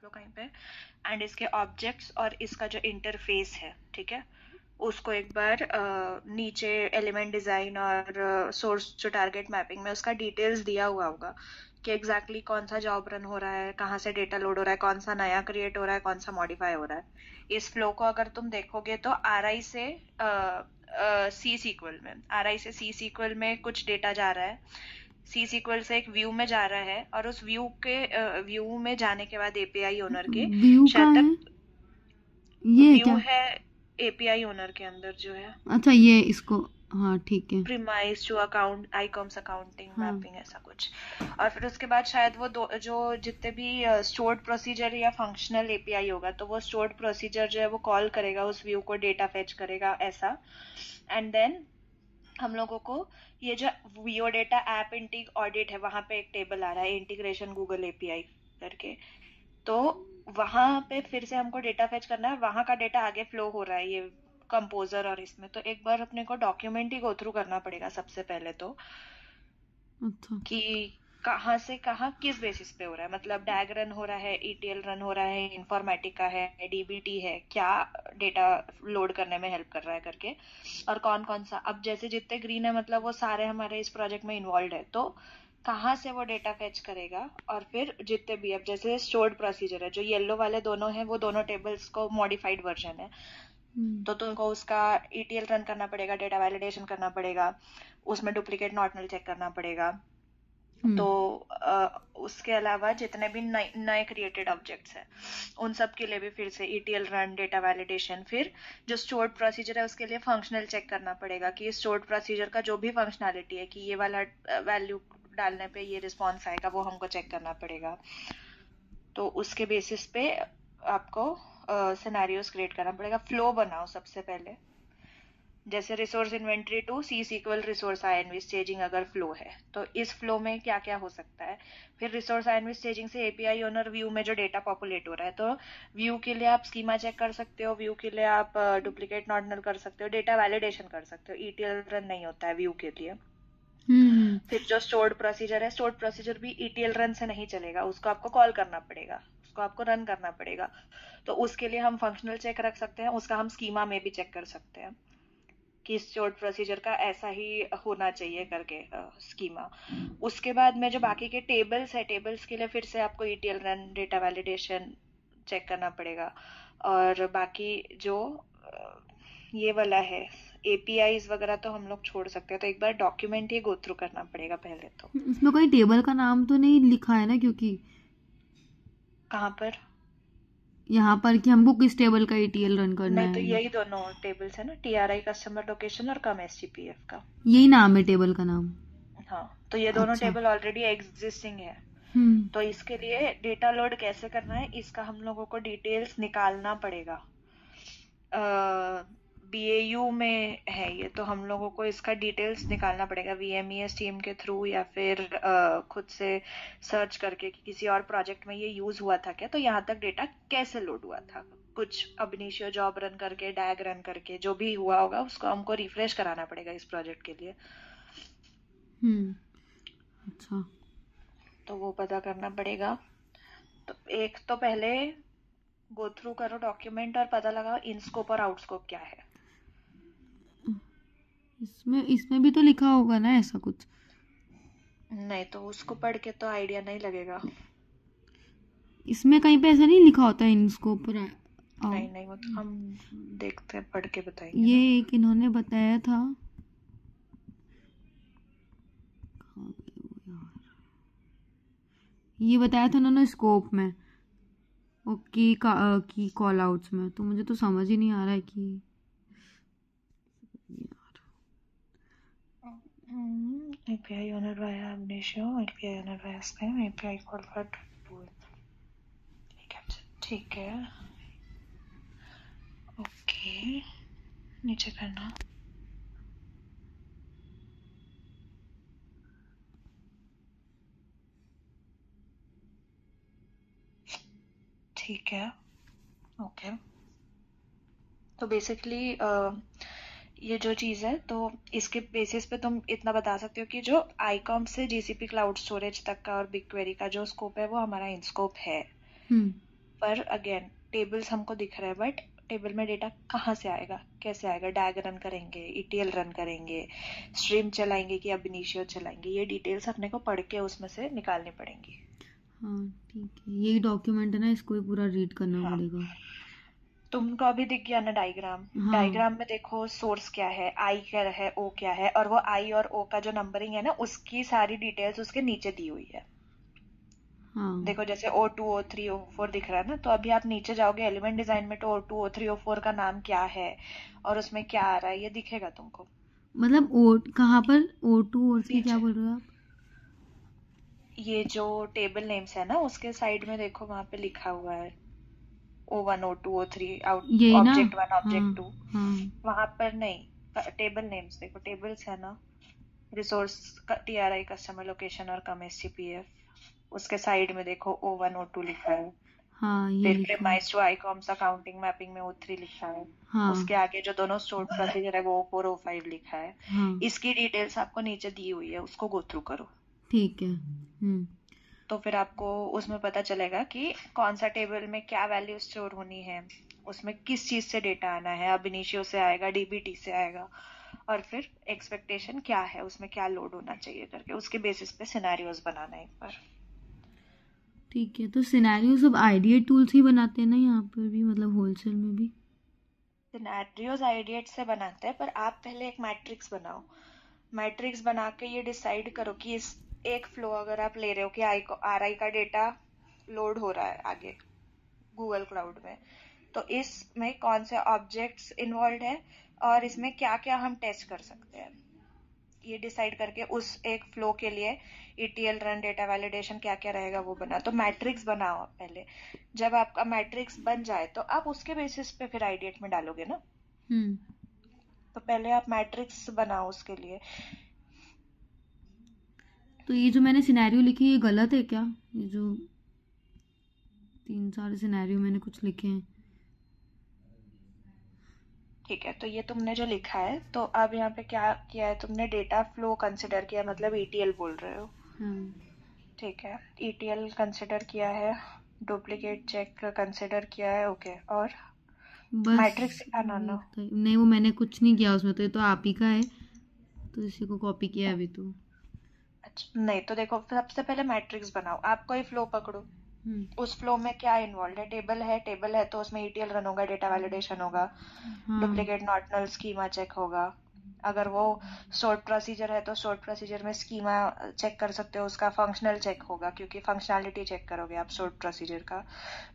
लोग कहीं पे, एंड इसके ऑब्जेक्ट्स और इसका जो इंटरफेस है, ठीक है, उसको एक बार नीचे एलिमेंट डिजाइन और सोर्स जो टारगेट मैपिंग में उसका डिटेल्स दिया हुआ होगा कि एग्जैक्टली कौन सा जॉब रन हो रहा है, कहाँ से डेटा लोड हो रहा है, कौन सा नया क्रिएट हो रहा है, कौन सा मॉडिफाई हो रहा है। इस फ्लो को अगर तुम देखोगे तो आरआई से सी सीक्वल में, आरआई से सी सीक्वल में कुछ डेटा जा रहा है, सी सीक्वल से एक व्यू में जा रहा है, और उस व्यू के व्यू में जाने के बाद एपीआई ओनर के व्यू का शायद है, तक ये है व्यू क्या? है एपीआई ओनर के अंदर जो है अच्छा ये इसको, हाँ ठीक है। प्रीमाइज टू अकाउंट आईकॉम्स अकाउंटिंग हाँ। मैपिंग ऐसा कुछ। और फिर उसके बाद शायद वो दो जो जितने भी स्टोर्ड प्रोसीजर या फंक्शनल एपीआई होगा तो वो स्टोर्ड प्रोसीजर जो है वो कॉल करेगा उस व्यू को, डेटा फेच करेगा ऐसा। एंड देन हम लोगों को ये जो वियो डेटा ऐप इंटीग ऑडिट है वहां पे एक टेबल आ रहा है इंटीग्रेशन गूगल एपीआई करके, तो वहां पे फिर से हमको डेटा फेच करना है, वहां का डेटा आगे फ्लो हो रहा है ये कंपोजर और इसमें, तो एक बार अपने को डॉक्यूमेंट ही गो थ्रू करना पड़ेगा सबसे पहले तो, अच्छा। कि कहाँ से कहाँ किस बेसिस पे हो रहा है, मतलब डैग रन हो रहा है, ईटीएल रन हो रहा है, इन्फॉर्मेटिका है, डीबीटी है, क्या डेटा लोड करने में हेल्प कर रहा है करके, और कौन कौन सा। अब जैसे जितने ग्रीन है मतलब वो सारे हमारे इस प्रोजेक्ट में इन्वॉल्व है, तो कहाँ से वो डेटा फेच करेगा, और फिर जितने भी अब जैसे स्टोर्ड प्रोसीजर है जो येलो वाले दोनों हैं वो दोनों टेबल्स को मॉडिफाइड वर्जन है, तो तुमको उसका ईटीएल रन करना पड़ेगा, डेटा वैलिडेशन करना पड़ेगा, उसमें डुप्लीकेट नॉट नल चेक करना पड़ेगा। तो उसके अलावा जितने भी नए नए क्रिएटेड ऑब्जेक्ट्स हैं उन सब के लिए भी फिर से ईटीएल रन, डेटा वैलिडेशन, फिर जो स्टोर्ड प्रोसीजर है उसके लिए फंक्शनल चेक करना पड़ेगा कि स्टोर्ड प्रोसीजर का जो भी फंक्शनैलिटी है कि ये वाला वैल्यू डालने पे ये रिस्पॉन्स आएगा वो हमको चेक करना पड़ेगा। तो उसके बेसिस पे आपको सिनेरियोस क्रिएट करना पड़ेगा। फ्लो बनाओ सबसे पहले, जैसे resource inventory to C SQL resource INV staging अगर फ्लो है तो इस फ्लो में क्या क्या हो सकता है। फिर रिसोर्स आईएनवी स्टेजिंग से एपीआई ओनर व्यू में जो डेटा पॉपुलेट हो रहा है, तो व्यू के लिए आप स्कीमा चेक कर सकते हो, व्यू के लिए आप डुप्लीकेट नॉट नल कर सकते हो, डेटा वैलिडेशन कर सकते हो, ईटीएल रन नहीं होता है व्यू के लिए। फिर जो स्टोर्ड प्रोसीजर है, स्टोर्ड प्रोसीजर भी ईटीएल रन से नहीं चलेगा, उसको आपको कॉल करना पड़ेगा, उसको आपको रन करना पड़ेगा। तो उसके लिए हम फंक्शनल चेक रख सकते हैं, उसका हम स्कीमा में भी चेक कर सकते हैं कि स्टोर्ड प्रोसीजर का ऐसा ही होना चाहिए करके स्कीमा। उसके बाद में जो बाकी के टेबल्स है, टेबल्स के लिए फिर से आपको ETL run, data validation check करना पड़ेगा। और बाकी जो ये वाला है एपीआईज वगैरह तो हम लोग छोड़ सकते हैं, तो एक बार डॉक्यूमेंट ही गो थ्रू करना पड़ेगा पहले तो। इसमें कोई टेबल का नाम तो नहीं लिखा है ना, क्योंकि कहाँ पर? यहाँ पर कि हमको किस टेबल का ईटीएल रन करना नहीं तो है, यही दोनों टेबल्स है ना, टीआरआई कस्टमर लोकेशन और कम एसजीपीएफ का। यही नाम है टेबल का नाम? हाँ, तो ये दोनों अच्छा। टेबल ऑलरेडी एग्जिस्टिंग है। हम्म। तो इसके लिए डेटा लोड कैसे करना है इसका हम लोगों को डिटेल्स निकालना पड़ेगा। बीएयू में है ये, तो हम लोगों को इसका डिटेल्स निकालना पड़ेगा वीएमईएस टीम के थ्रू, या फिर खुद से सर्च करके कि किसी और प्रोजेक्ट में ये यूज हुआ था क्या, तो यहाँ तक डेटा कैसे लोड हुआ था, कुछ अब इनिशियो जॉब रन करके, डैग रन करके, जो भी हुआ होगा उसको हमको रिफ्रेश कराना पड़ेगा इस प्रोजेक्ट के लिए। अच्छा। तो वो पता करना पड़ेगा। तो एक तो पहले गो थ्रू करो डॉक्यूमेंट और पता लगाओ इन स्कोप और आउट स्कोप क्या है। इसमें इसमें भी तो लिखा होगा ना ऐसा कुछ? नहीं तो उसको पढ़ के तो आइडिया नहीं लगेगा। इसमें कहीं पे ऐसा नहीं लिखा होता है इनको पर? नहीं नहीं, वो तो हम देखते हैं, पढ़ के बताएंगे ये ना। एक इन्होंने बताया था, कहाँ गए वो यार? ये बताया था उन्होंने स्कोप में और की कॉल आउट्स में, तो मुझे तो समझ ही नहीं आ रहा है कि यार। API owner via Amnesia, API owner via Spam, API call for ठीक है। ओके, नीचे करना। ठीक है, ओके। तो बेसिकली ये जो चीज़ है, तो इसके बेसिस पे तुम इतना बता सकते हो कि जो आईकॉम से जीसीपी क्लाउड स्टोरेज तक का और बिग क्वेरी का जो स्कोप है वो हमारा इन स्कोप है। पर अगेन टेबल्स हमको दिख रहे हैं, बट टेबल में डेटा कहाँ से आएगा, कैसे आएगा? डैग रन करेंगे, ईटीएल रन करेंगे, स्ट्रीम चलाएंगे कि अब इनिशियो चलाएंगे, ये डिटेल्स अपने को पढ़ के उसमें से निकालनी पड़ेंगी। हाँ ठीक है, यही डॉक्यूमेंट है ना, इसको ही पूरा रीड करना हाँ, पड़ेगा। तुमको अभी दिख गया ना डायग्राम? हाँ डायग्राम में देखो सोर्स क्या है, आई क्या है, ओ क्या है, और वो आई और ओ का जो नंबरिंग है ना, उसकी सारी डिटेल्स उसके नीचे दी हुई है। हाँ। देखो जैसे O2 O3 O4 दिख रहा है ना, तो अभी आप नीचे जाओगे एलिमेंट डिजाइन में, तो O2 O3 O4 का नाम क्या है और उसमें क्या आ रहा है ये दिखेगा तुमको मतलब ओ कहाँ पर O2 O3 क्या नीचे। बोल रहे हो आप? ये जो टेबल नेम्स है ना, उसके साइड में देखो, वहां पे लिखा हुआ है O1 O2 O3 आउट, यही ना? ऑब्जेक्ट 1 हाँ ऑब्जेक्ट 2। हाँ वहां पर नहीं, टेबल नेम्स देखो, टेबल्स है ना, रिसोर्स TRI कस्टमर लोकेशन और कम SCPF, उसके साइड में देखो O1 O2 लिखा है। हाँ, ये फिर लिखा है। प्रीमाइज टू आईकॉम्स अकाउंटिंग मैपिंग में O3 लिखा है। हाँ उसके आगे जो दोनों स्टोर प्रोसीजर है वो O4 O5 लिखा है। हाँ इसकी डिटेल्स आपको नीचे दी हुई है, उसको गो थ्रू करो। ठीक है। तो फिर आपको उसमें पता चलेगा कि कौन सा टेबल में क्या वैल्यू स्टोर होनी है, उसमें किस चीज से डेटा आना है, अब इनिशियो से आएगा, डीबीटी से आएगा, और फिर एक्सपेक्टेशन क्या है, उसमें क्या लोड होना चाहिए करके उसके बेसिस पे सिनेरियोज बनाना है एक बार। ठीक है, तो सिनेरियो सब आइडिया टूल्स ही बनाते हैं ना यहाँ पर भी, मतलब होलसेल में भी? सिनेरियोज आइडिएट से बनाते हैं, पर आप पहले एक मैट्रिक्स बनाओ। मैट्रिक्स बना के ये डिसाइड करो कि इस एक फ्लो अगर आप ले रहे हो कि RI का डेटा लोड हो रहा है आगे गूगल क्लाउड में, तो इसमें कौन से ऑब्जेक्ट्स इन्वॉल्व है और इसमें क्या क्या हम टेस्ट कर सकते हैं, ये डिसाइड करके उस एक फ्लो के लिए ETL रन, डेटा वैलिडेशन क्या क्या रहेगा वो बना। तो मैट्रिक्स बनाओ आप पहले। जब आपका मैट्रिक्स बन जाए तो आप उसके बेसिस पे फिर आइडिएट में डालोगे ना। तो पहले आप मैट्रिक्स बनाओ उसके लिए। तो ये जो मैंने सिनेरियो लिखी ये गलत है क्या? ये जो 3-4 सिनेरियो मैंने कुछ लिखे हैं। ठीक है, तो ये तुमने जो लिखा है, तो अब यहाँ पे क्या किया है तुमने, डेटा फ्लो कंसिडर किया, मतलब ETL बोल रहे हो। ठीक है, ETL कंसिडर किया है, डुप्लीकेट चेक कंसिडर किया है, ओके, और बस मैट्रिक्स सिखाना ये ना। नहीं, वो मैंने कुछ नहीं किया उसमें, तो ये तो आप ही का है, तो इसी को कॉपी किया है अभी तो। अच्छा नहीं, तो देखो सबसे पहले मैट्रिक्स बनाओ, आप कोई फ्लो पकड़ो, उस फ्लो में क्या इन्वॉल्व है, टेबल है तो उसमें ETL रन होगा, डेटा वैलिडेशन होगा, हाँ duplicate not null schema check होगा। अगर वो सोर्ट प्रोसीजर है तो सोर्ट प्रोसीजर में स्कीमा चेक कर सकते हो, उसका फंक्शनल चेक होगा क्योंकि फंक्शनैलिटी चेक करोगे आप सोर्ट प्रोसीजर का।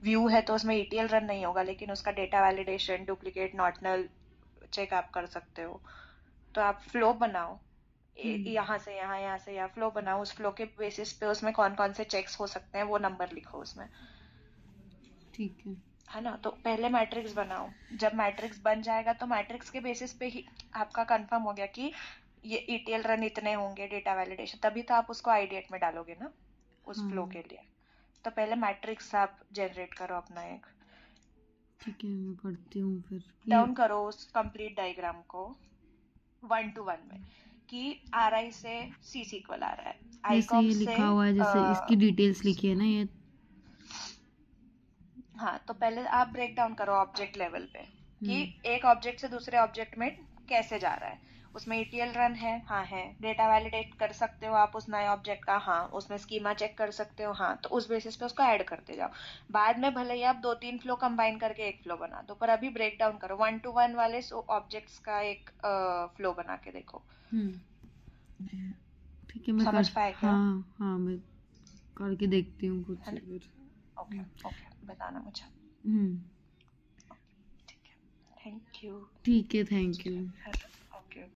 व्यू है तो उसमें ETL रन नहीं होगा, लेकिन उसका data validation, duplicate not null check आप कर सकते हो। तो आप फ्लो बनाओ, यहाँ से यहाँ, यहाँ से यहाँ, फ्लो बनाओ, उस फ्लो के बेसिस पे उसमें कौन कौन से चेक्स हो सकते हैं वो नंबर लिखो उसमें। ठीक है ना, तो पहले मैट्रिक्स बनाओ। जब मैट्रिक्स बन जाएगा तो मैट्रिक्स के बेसिस पे ही आपका कंफर्म हो गया कि ये ETL रन इतने होंगे, डेटा वैलिडेशन, तभी तो आप उसको आइडिएट में डालोगे ना उस फ्लो के लिए। तो पहले मैट्रिक्स आप जनरेट करो अपना एक। ठीक है, मैं करती हूँ फिर डाउन करो उस कंप्लीट डायग्राम को 1 to 1 में, कि RI से C सीक्वल आ रहा है, जैसे आईकॉम ये से लिखा हुआ है, जैसे इसकी डिटेल्स लिखी है ना ये। हाँ, तो पहले आप ब्रेक डाउन करो ऑब्जेक्ट लेवल पे कि एक ऑब्जेक्ट से दूसरे ऑब्जेक्ट में कैसे जा रहा है। उसमें ETL रन है, हाँ है, डेटा वैलिडेट कर सकते हो आप उस नए ऑब्जेक्ट का, हाँ, उसमें स्कीमा चेक कर सकते हो, हाँ, तो उस बेसिस पे उसको ऐड करते जाओ। बाद में भले ही आप 2-3 फ्लो कंबाइन करके एक फ्लो बना दो, पर अभी ब्रेक डाउन करो 1 to 1 वाले ऑब्जेक्ट्स का एक फ्लो बना के देखो। ठीक है, मैं समझ पाए क्या? हाँ हाँ, मैं करके देखती हूँ कुछ है ना? फिर। ओके ओके, बताना मुझे। हम्म ठीक है, थैंक यू। ठीक है, थैंक यू।